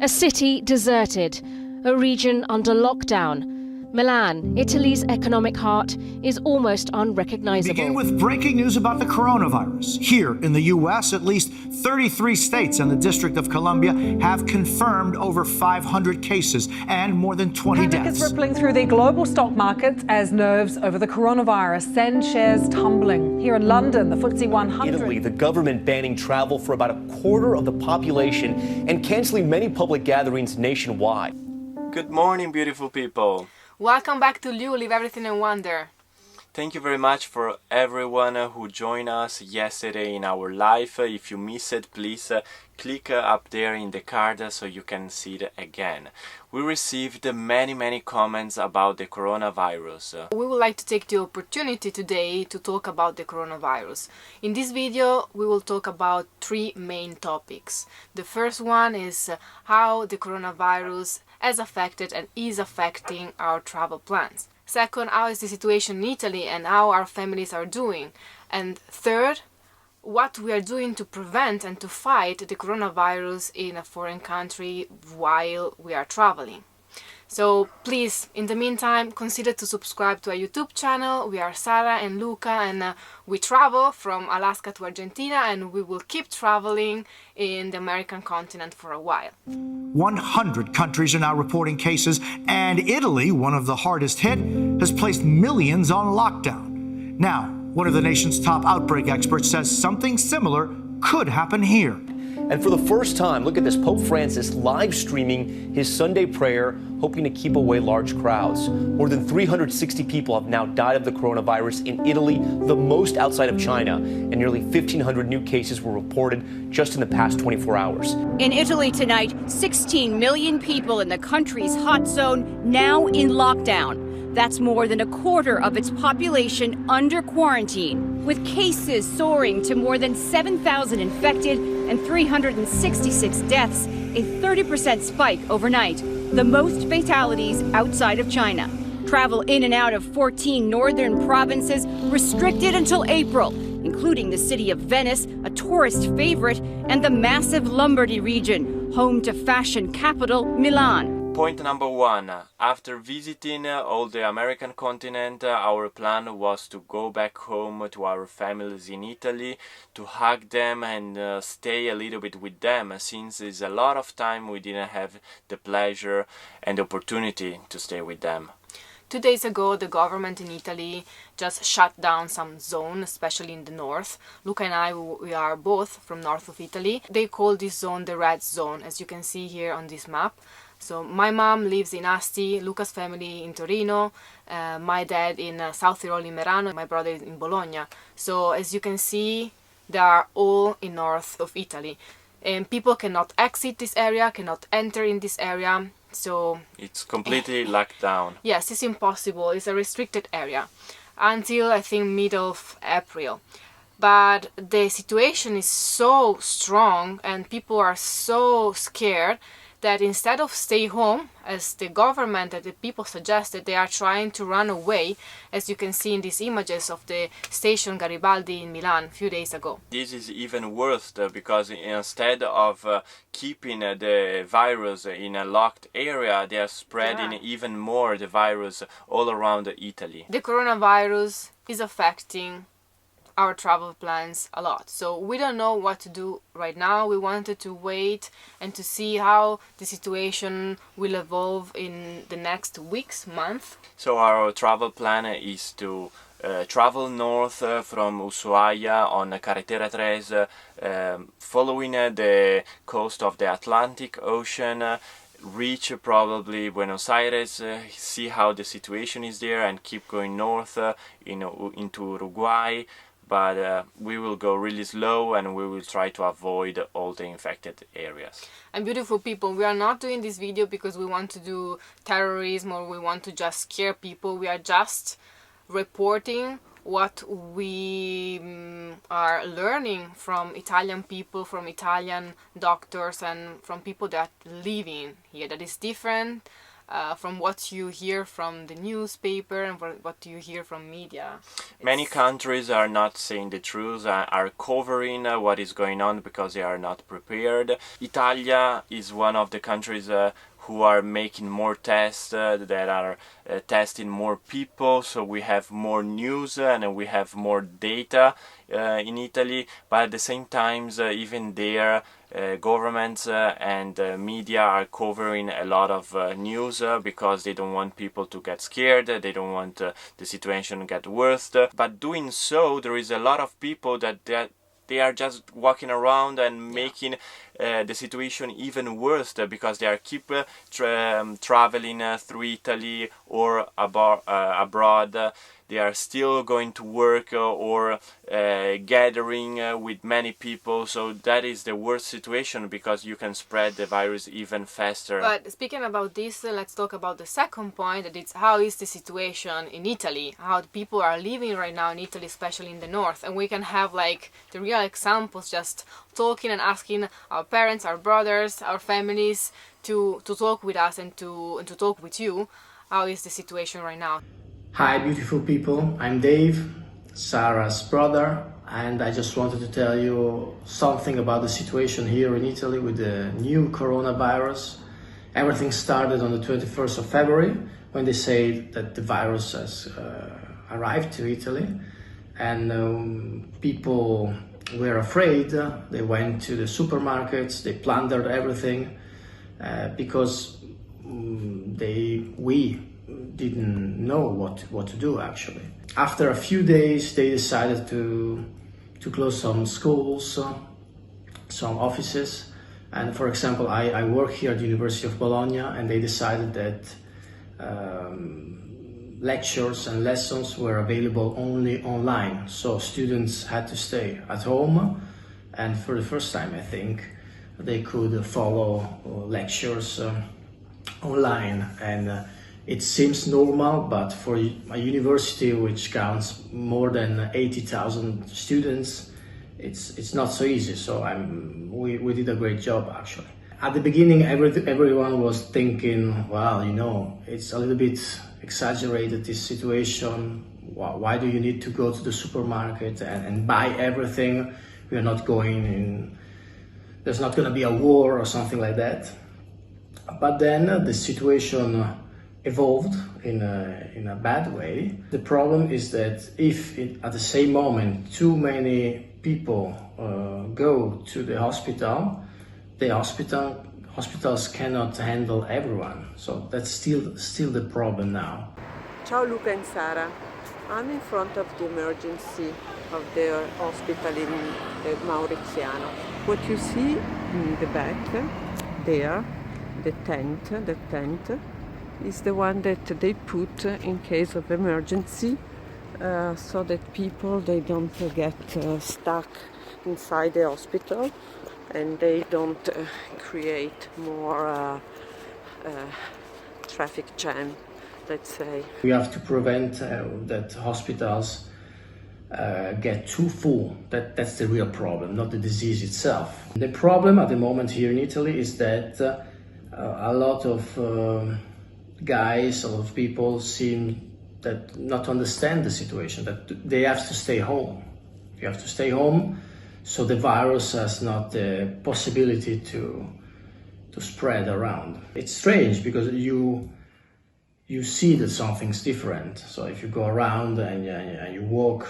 A city deserted, a region under lockdown. Milan, Italy's economic heart, is almost unrecognizable. Begin with breaking news about the coronavirus. Here in the U.S., at least 33 states and the District of Columbia have confirmed over 500 cases and more than 20 Panic deaths. is rippling through the global stock markets as nerves over the coronavirus send shares tumbling. Here in London, the FTSE 100... Italy, the government banning travel for about a quarter of the population and cancelling many public gatherings nationwide. Good morning, beautiful people. Welcome back to Lew, Leave Everything and Wander. Thank you very much for everyone who joined us yesterday in our live. If you missed it, please click up there in the card so you can see it again. We received many comments about the coronavirus. We would like to take the opportunity today to talk about the coronavirus. In this video, we will talk about three main topics. The first one is how the coronavirus has affected and is affecting our travel plans. Second, how is the situation in Italy and how our families are doing. And third, what we are doing to prevent and to fight the coronavirus in a foreign country while we are traveling. So please, in the meantime, consider to subscribe to our YouTube channel. We are Sara and Luca, and we travel from Alaska to Argentina, and we will keep traveling in the American continent for a while. 100 countries are now reporting cases, and Italy, one of the hardest hit, has placed millions on lockdown. Now, one of the nation's top outbreak experts says something similar could happen here. And for the first time, look at this, Pope Francis live streaming his Sunday prayer, hoping to keep away large crowds. More than 360 people have now died of the coronavirus in Italy, the most outside of China, and nearly 1,500 new cases were reported just in the past 24 hours. In Italy tonight, 16 million people in the country's hot zone now in lockdown. That's more than a quarter of its population under quarantine, with cases soaring to more than 7,000 infected and 366 deaths, a 30% spike overnight, the most fatalities outside of China. Travel in and out of 14 northern provinces restricted until April, including the city of Venice, a tourist favorite, and the massive Lombardy region, home to fashion capital Milan. Point number one, after visiting all the American continent, our plan was to go back home to our families in Italy, to hug them and stay a little bit with them, since it's a lot of time we didn't have the pleasure and the opportunity to stay with them. 2 days ago, the government in Italy just shut down some zone, especially in the north. Luca and I, we are both from north of Italy. They call this zone the red zone, as you can see here on this map. So my mom lives in Asti, Luca's family in Torino, my dad in South Tyrol in Merano, my brother in Bologna. So as you can see, they are all in north of Italy. And people cannot exit this area, cannot enter in this area. So it's completely locked down. Yes, it's impossible. It's a restricted area until I think middle of April. But the situation is so strong and people are so scared that instead of stay home, as the government and the people suggested, they are trying to run away, as you can see in these images of the station Garibaldi in Milan a few days ago. This is even worse because instead of keeping the virus in a locked area, they are spreading even more the virus all around Italy. The coronavirus is affecting our travel plans a lot, so we don't know what to do right now. We wanted to wait and to see how the situation will evolve in the next weeks, month. So our travel plan is to travel north from Ushuaia on Carretera 3, following the coast of the Atlantic Ocean, reach probably Buenos Aires, see how the situation is there, and keep going north into Uruguay. But we will go really slow and we will try to avoid all the infected areas. And beautiful people, we are not doing this video because we want to do terrorism or we want to just scare people. We are just reporting what we are learning from Italian people, from Italian doctors and from people that live in here. That is different from what you hear from the newspaper and what you hear from media. Many countries are not saying the truth, are covering what is going on because they are not prepared. Italia is one of the countries who are making more tests, that are testing more people, so we have more news and we have more data in Italy, but at the same time, even there, governments and media are covering a lot of news because they don't want people to get scared, they don't want the situation to get worse. But doing so, there is a lot of people that they are just walking around and making the situation even worse because they are keep traveling through Italy or abroad. They are still going to work or gathering with many people. So that is the worst situation because you can spread the virus even faster. But speaking about this, let's talk about the second point, that it's how is the situation in Italy, how the people are living right now in Italy, especially in the north. And we can have like the real examples, just talking and asking our parents, our brothers, our families to talk with us and to talk with you. How is the situation right now? Hi beautiful people, I'm Dave, Sara's brother, and I just wanted to tell you something about the situation here in Italy with the new coronavirus. Everything started on the 21st of February when they say that the virus has arrived to Italy, and people were afraid. They went to the supermarkets, they plundered everything because we didn't know what to do actually. After a few days they decided to close some schools, some offices, and for example I work here at the University of Bologna, and they decided that lectures and lessons were available only online, so students had to stay at home, and for the first time I think they could follow lectures online, and it seems normal, but for a university which counts more than 80,000 students, it's not so easy. So we did a great job actually. At the beginning, everyone was thinking, well, you know, it's a little bit exaggerated, this situation. Why do you need to go to the supermarket and buy everything? We are not going in. There's not going to be a war or something like that. But then the situation evolved in a bad way. The problem is that if at the same moment too many people go to the hospital, hospitals cannot handle everyone. So that's still the problem now. Ciao Luca and Sara. I'm in front of the emergency of the hospital in Mauriziano. What you see in the back there, the tent is the one that they put in case of emergency, so that people they don't get stuck inside the hospital and they don't create more traffic jam, let's say. We have to prevent that hospitals get too full. That's the real problem, not the disease itself. The problem at the moment here in Italy is that a lot of guys, a lot of people seem that not to understand the situation, that they have to stay home. You have to stay home, so the virus has not the possibility to spread around. It's strange because you see that something's different. So if you go around and you walk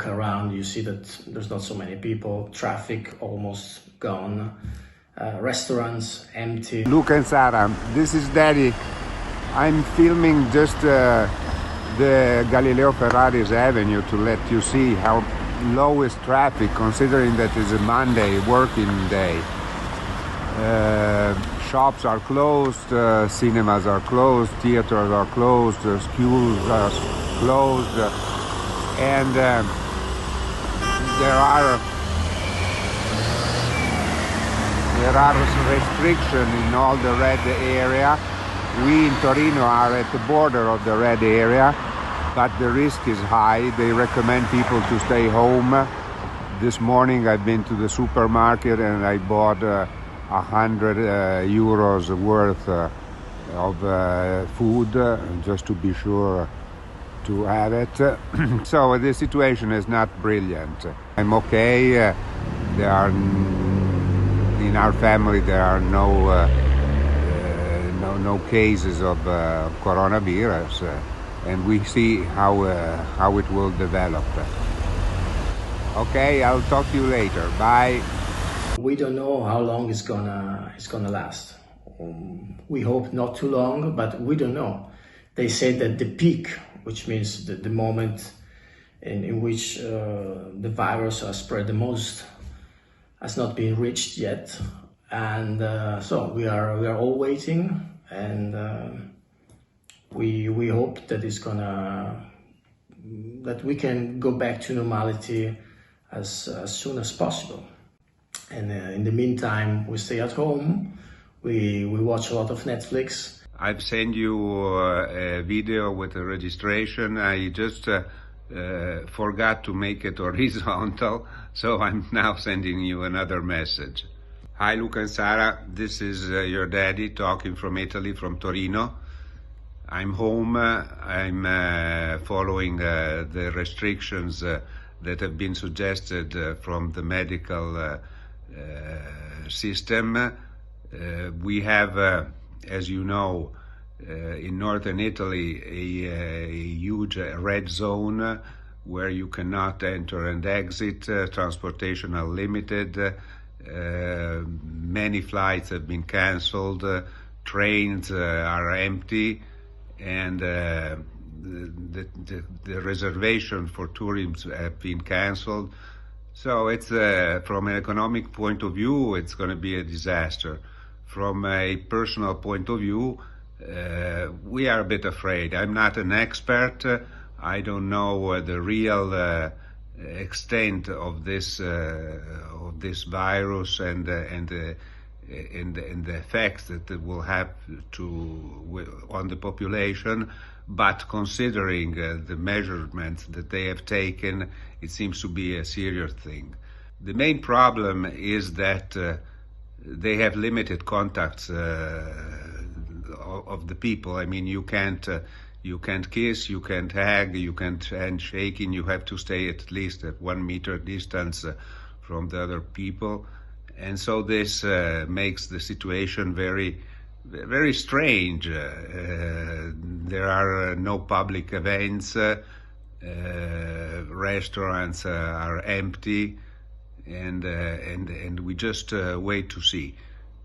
around, you see that there's not so many people, traffic almost gone. Restaurants empty. Luca and Sara, this is Daddy. I'm filming just the Galileo Ferraris Avenue to let you see how low is traffic, considering that it's a Monday working day. Shops are closed, cinemas are closed, theaters are closed, schools are closed, and there are restrictions in all the red area. We in Torino are at the border of the red area, but the risk is high. They recommend people to stay home. This morning I've been to the supermarket and I bought 100 euros worth of food just to be sure to have it. So the situation is not brilliant. I'm okay. In our family there are no cases of coronavirus, and we see how it will develop. Okay, I'll talk to you later. Bye. We don't know how long it's gonna last. We hope not too long, but we don't know. They say that the peak, which means the moment in which the virus has spread the most, has not been reached yet, and so we are all waiting, and we hope that that we can go back to normality as soon as possible. And in the meantime, we stay at home. We watch a lot of Netflix. I've sent you a video with a registration. I just forgot to make it horizontal, so I'm now sending you another message. Hi Luca and Sara, this is your daddy talking from Italy, from Torino. I'm home. I'm following the restrictions that have been suggested from the medical system. We have, as you know, in northern Italy, a huge red zone where you cannot enter and exit. Transportation are limited. Many flights have been cancelled. Trains are empty, and the reservation for tourism have been cancelled. So it's from an economic point of view, it's going to be a disaster. From a personal point of view, we are a bit afraid. I'm not an expert. I don't know the real extent of this virus and the effects that it will have on the population. But considering the measurements that they have taken, it seems to be a serious thing. The main problem is that they have limited contacts of the people. I mean, you can't kiss, you can't hug, you can't handshake, and you have to stay at least at 1 meter distance from the other people. And so this makes the situation very, very strange. There are no public events, restaurants are empty, and we just wait to see.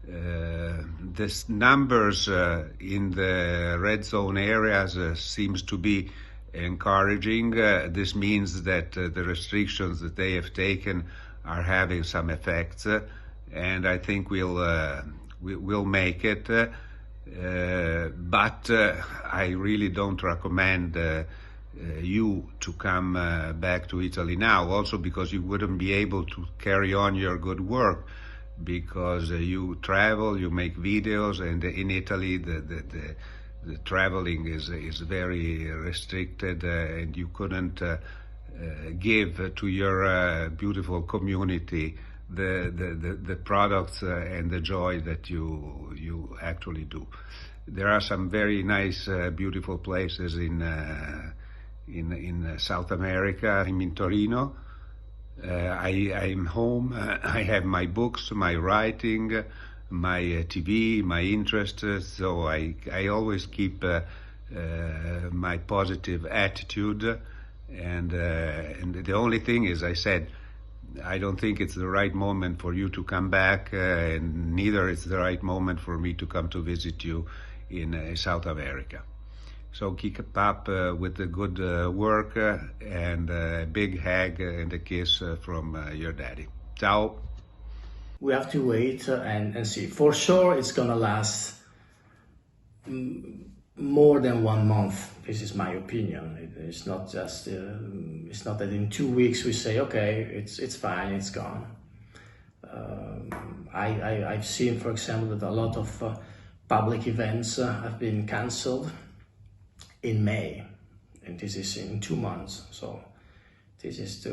These numbers in the red zone areas seems to be encouraging. This means that the restrictions that they have taken are having some effects, and I think we'll make it. But I really don't recommend you to come back to Italy now, also because you wouldn't be able to carry on your good work, because you travel, you make videos, and in Italy the traveling is very restricted, and you couldn't give to your beautiful community the products and the joy that you actually do. There are some very nice, beautiful places in South America. I'm in Torino. I'm home. I have my books, my writing, my TV, my interests. So I always keep my positive attitude. And the only thing is, I said, I don't think it's the right moment for you to come back, and neither it's the right moment for me to come to visit you in South America. So keep up with the good work, and a big hug and a kiss from your daddy. Ciao. We have to wait and see. For sure, it's gonna last more than 1 month. This is my opinion. It's not just. It's not that in 2 weeks we say, okay, it's fine, it's gone. I've seen, for example, that a lot of public events have been cancelled in May, and this is in 2 months. So this is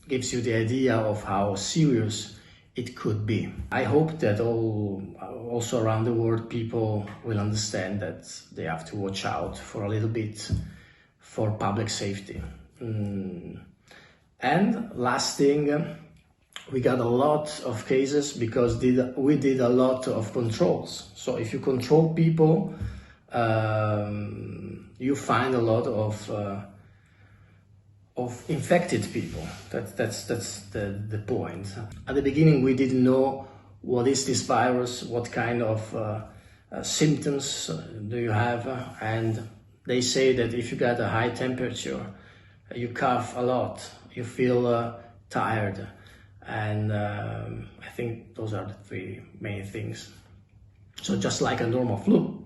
gives you the idea of how serious it could be. I hope that also around the world people will understand that they have to watch out for a little bit for public safety. And last thing, we got a lot of cases because we did a lot of controls. So if you control people, you find a lot of infected people. That's the point. At the beginning, we didn't know what is this virus, what kind of symptoms do you have, and they say that if you got a high temperature, you cough a lot, you feel tired, and I think those are the three main things. So just like a normal flu,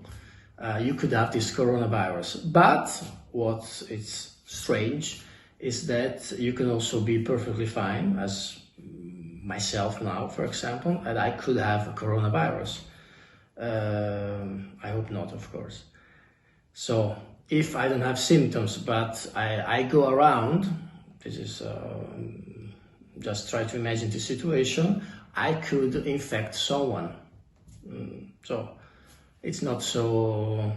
you could have this coronavirus. But what is strange is that you can also be perfectly fine, as myself now, for example, and I could have a coronavirus. I hope not, of course. So if I don't have symptoms, but I go around, this is just try to imagine the situation, I could infect someone. So it's not so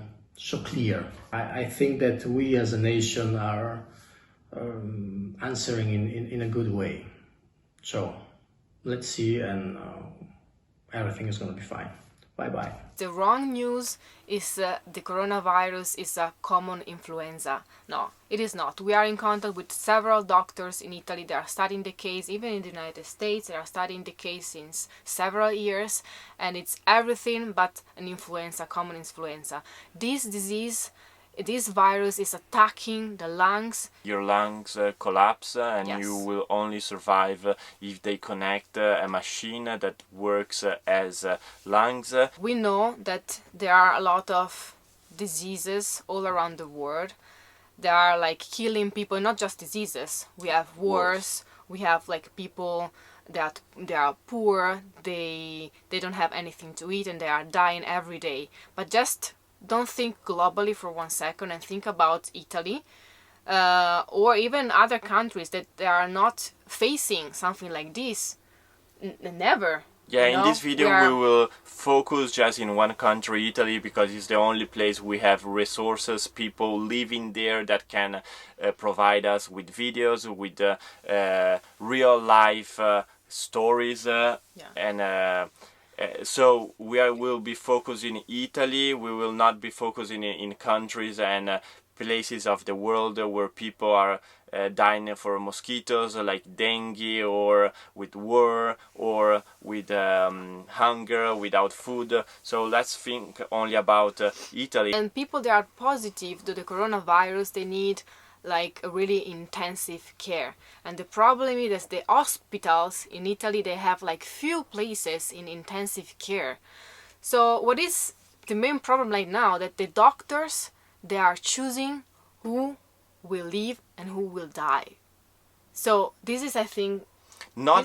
clear. I think that we as a nation are answering in a good way. So let's see, and everything is going to be fine. Bye-bye. The wrong news is the coronavirus is a common influenza. No, it is not. We are in contact with several doctors in Italy that are studying the case. Even in the United States, they are studying the case since several years, and it's everything but an influenza, common influenza. This virus is attacking the lungs. Your lungs collapse and Yes. you will only survive if they connect a machine that works as lungs. We know that there are a lot of diseases all around the world. They are like killing people, not just diseases. We have wars, we have like people that they are poor, they don't have anything to eat and they are dying every day. But just don't think globally for 1 second and think about Italy or even other countries that they are not facing something like this. Never. Yeah, You know? in this video we will focus just in one country, Italy, because it's the only place we have resources, people living there that can provide us with videos, with real life stories, and so will be focusing in Italy. We will not be focusing in countries and places of the world where people are dying for mosquitoes like dengue, or with war, or with hunger, without food. So let's think only about Italy. And people that are positive to the coronavirus, they need like a really intensive care. And the problem is that the hospitals in Italy, they have like few places in intensive care. So what is the main problem right now? That the doctors, they are choosing who will live and who will die. So this is, I think, not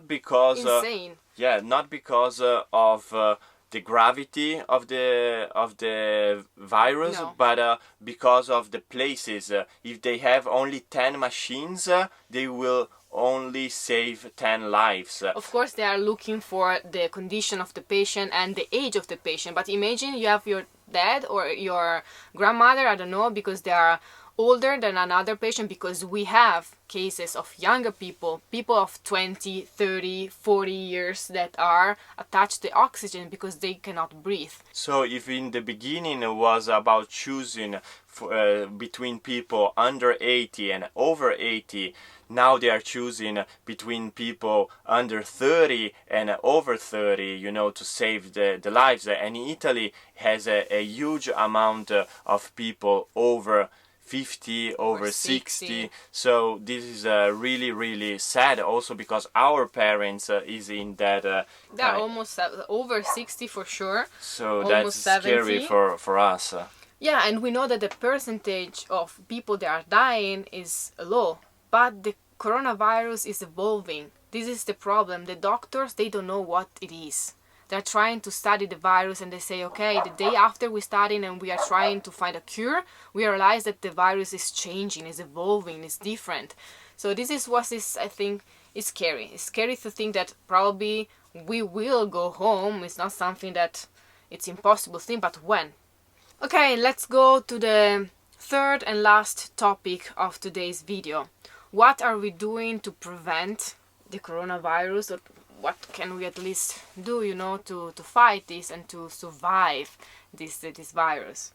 because insane. Not because of the gravity of the virus, No. but because of the places. If they have only 10 machines, they will only save 10 lives. Of course, they are looking for the condition of the patient and the age of the patient. But imagine you have your dad or your grandmother, I don't know, because they are older than another patient, because we have cases of younger people of 20, 30, 40 years that are attached to oxygen because they cannot breathe. So if in the beginning it was about choosing between people under 80 and over 80, now they are choosing between people under 30 and over 30, to save the lives. And Italy has a huge amount of people over 50, over 60. So this is really, really sad, also because our parents is in that They're almost over 60 for sure. So almost that's 70. scary for us. Yeah, and we know that the percentage of people that are dying is low, but the coronavirus is evolving. This is the problem. The doctors, they don't know what it is. They're trying to study the virus and they say, okay, the day after we study and we are trying to find a cure, we realize that the virus is changing, is evolving, is different. So this is what is, I think, it's scary. It's scary to think that probably we will go home. It's not something that it's impossible thing, but when? Okay, let's go to the third and last topic of today's video. What are we doing to prevent the coronavirus, or what can we at least do, you know, to fight this and to survive this virus?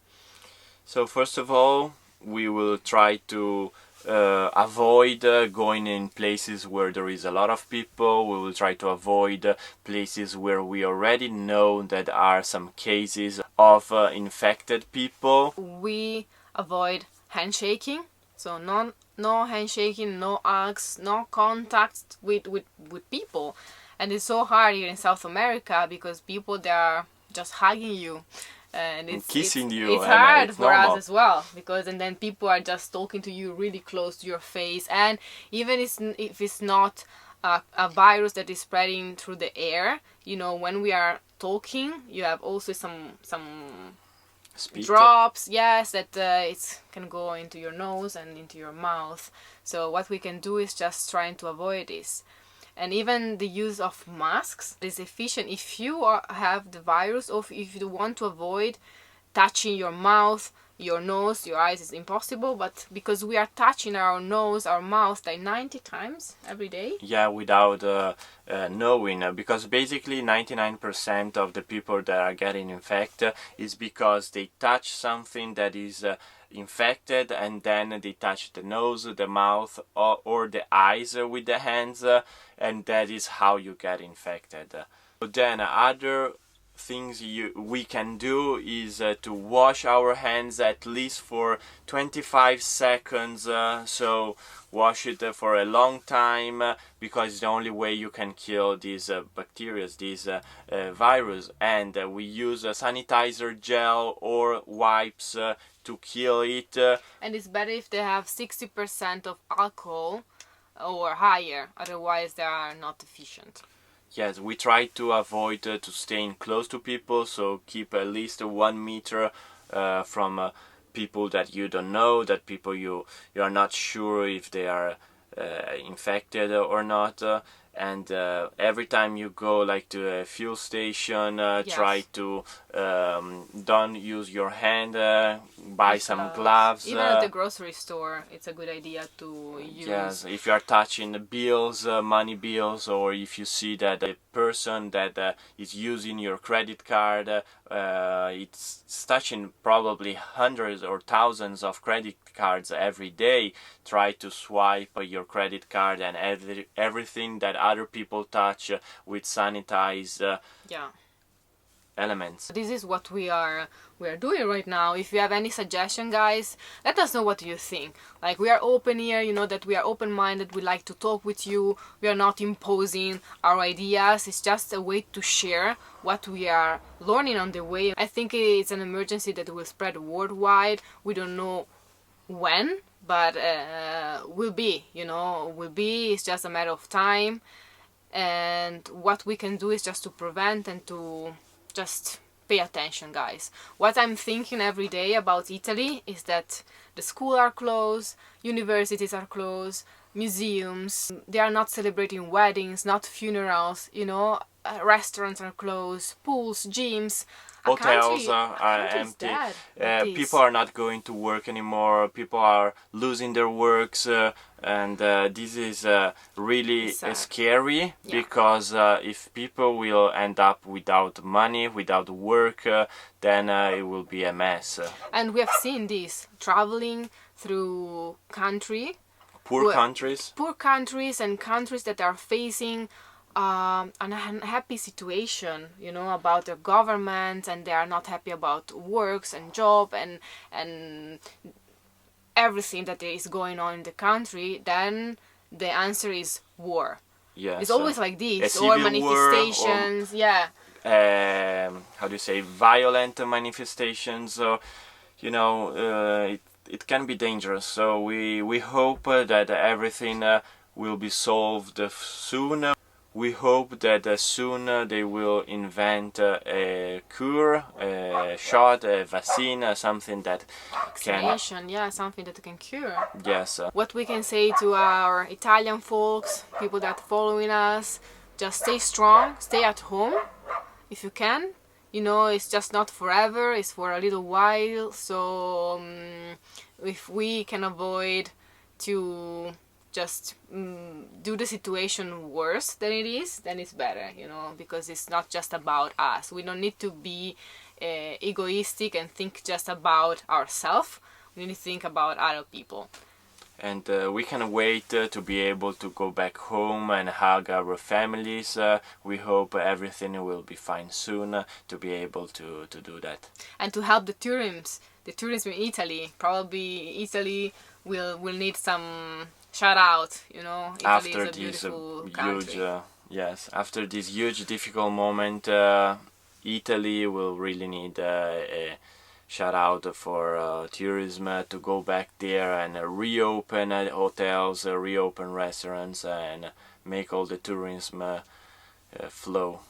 So first of all, we will try to avoid going in places where there is a lot of people. We will try to avoid places where we already know that are some cases of infected people. We avoid handshaking, so no handshaking, no hugs, no contact with people. And it's so hard here in South America because people, they are just hugging you. And it's kissing you. It's hard it's for normal. us as well, because and then people are just talking to you really close to your face. And even if it's not a virus that is spreading through the air, you know, when we are talking, you have also some Spit. drops, yes, that it can go into your nose and into your mouth. So what we can do is just trying to avoid this. And even the use of masks is efficient if you have the virus, or if you want to avoid touching your mouth, your nose, your eyes. Is impossible, but because we are touching our nose, our mouth like 90 times every day. Yeah, without knowing, because basically 99% of the people that are getting infected is because they touch something that is infected, and then they touch the nose, the mouth, or the eyes with the hands, and that is how you get infected. But then other things we can do is to wash our hands at least for 25 seconds, so wash it for a long time, because it's the only way you can kill these bacteria, these virus. And we use a sanitizer gel or wipes to kill it. And it's better if they have 60% of alcohol or higher, otherwise they are not efficient. Yes, we try to avoid to staying close to people, so keep at least 1 meter from people that you don't know, that people you are not sure if they are infected or not. And every time you go like to a fuel station, Yes. try to don't use your hand, buy some gloves. Even at the grocery store, it's a good idea to use. Yes, if you are touching the bills, money bills, or if you see that a person that is using your credit card, it's touching probably hundreds or thousands of credit cards every day. Try to swipe your credit card and everything that other people touch with sanitized elements. This is what we are doing right now. If you have any suggestion, guys, let us know what you think. Like, we are open here, you know, that we are open-minded. We like to talk with you. We are not imposing our ideas. It's just a way to share what we are learning on the way. I think it's an emergency that will spread worldwide. We don't know when, but will be, you know, will be. It's just a matter of time. And what we can do is just to prevent and to just pay attention, guys. What I'm thinking every day about Italy is that the schools are closed, universities are closed, museums, they are not celebrating weddings, not funerals, you know, restaurants are closed, pools, gyms. Hotels are empty. People are not going to work anymore. People are losing their works, and this is really scary, because if people will end up without money, without work, then it will be a mess. And we have seen this traveling through poor countries and countries that are facing an unhappy situation, you know, about their government, and they are not happy about works and job and everything that is going on in the country. Then the answer is war. Yes, it's always like this, or manifestations, how do you say, violent manifestations. You know, it can be dangerous. So we hope that everything will be solved soon. we hope that soon they will invent a cure, a shot, a vaccine, something that Vaccination, yeah, something that can cure. Yes. What we can say to our Italian folks, people that are following us, just stay strong, stay at home if you can. You know, it's just not forever, it's for a little while, so if we can avoid to just do the situation worse than it is, then it's better, you know, because it's not just about us. We don't need to be egoistic and think just about ourselves. We need to think about other people. And we can wait to be able to go back home and hug our families. We hope everything will be fine soon to be able to do that. And to help the tourism in Italy. Probably Italy will need some shout out, you know. Italy After is a this beautiful huge, country. yes, after this huge difficult moment, Italy will really need a shout out for tourism to go back there and reopen hotels, reopen restaurants, and make all the tourism flow.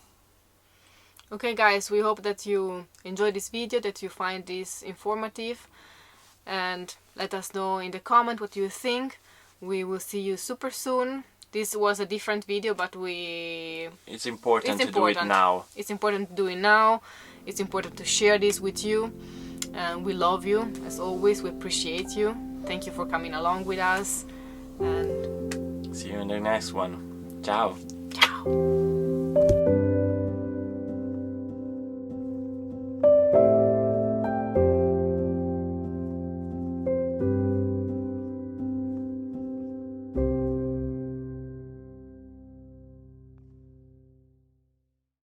Okay guys, we hope that you enjoyed this video, that you find this informative, and let us know in the comment what you think. We will see you super soon. This was a different video, but it's important to do it now. It's important to do it now. It's important to share this with you. And we love you, as always. We appreciate you. Thank you for coming along with us. And see you in the next one. Ciao. Ciao.